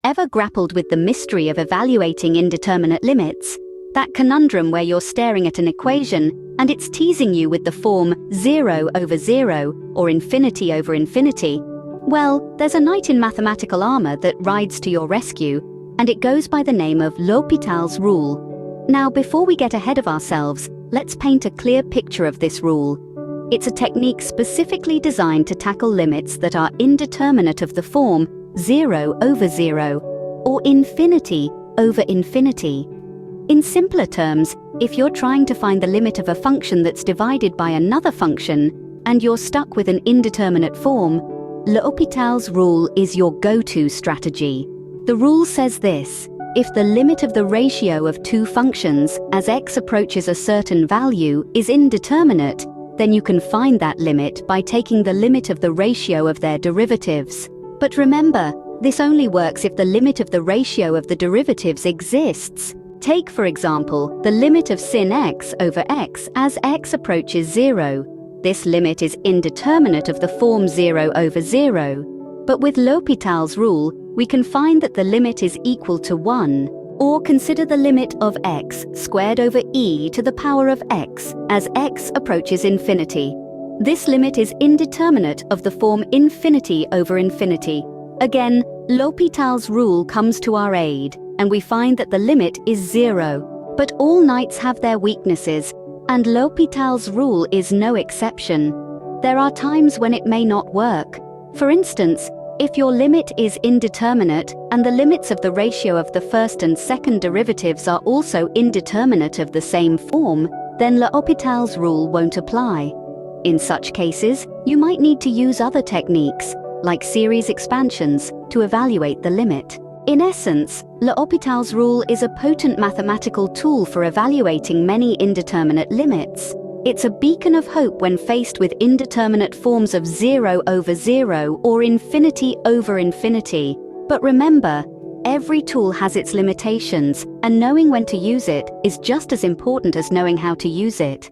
Ever grappled with the mystery of evaluating indeterminate limits? That conundrum where you're staring at an equation and it's teasing you with the form 0 over 0 or infinity over infinity? Well, there's a knight in mathematical armor that rides to your rescue, and it goes by the name of L'Hopital's rule. Now, before we get ahead of ourselves, let's paint a clear picture of this rule. It's a technique specifically designed to tackle limits that are indeterminate of the form 0 over 0 or infinity over infinity. In simpler terms, if you're trying to find the limit of a function that's divided by another function and you're stuck with an indeterminate form, L'Hopital's rule is your go-to strategy. The rule says this: if the limit of the ratio of two functions as x approaches a certain value is indeterminate, then you can find that limit by taking the limit of the ratio of their derivatives. But remember, this only works if the limit of the ratio of the derivatives exists. Take, for example, the limit of sin x over x as x approaches 0. This limit is indeterminate of the form 0 over 0. But with L'Hopital's rule, we can find that the limit is equal to 1. Or consider the limit of x squared over e to the power of x as x approaches infinity. This limit is indeterminate of the form infinity over infinity. Again, L'Hopital's rule comes to our aid, and we find that the limit is 0. But all knights have their weaknesses, and L'Hopital's rule is no exception. There are times when it may not work. For instance, if your limit is indeterminate and the limits of the ratio of the first and second derivatives are also indeterminate of the same form, then L'Hopital's rule won't apply. In such cases, you might need to use other techniques, like series expansions, to evaluate the limit. In essence, L'Hopital's rule is a potent mathematical tool for evaluating many indeterminate limits. It's a beacon of hope when faced with indeterminate forms of 0 over 0 or infinity over infinity. But remember, every tool has its limitations, and knowing when to use it is just as important as knowing how to use it.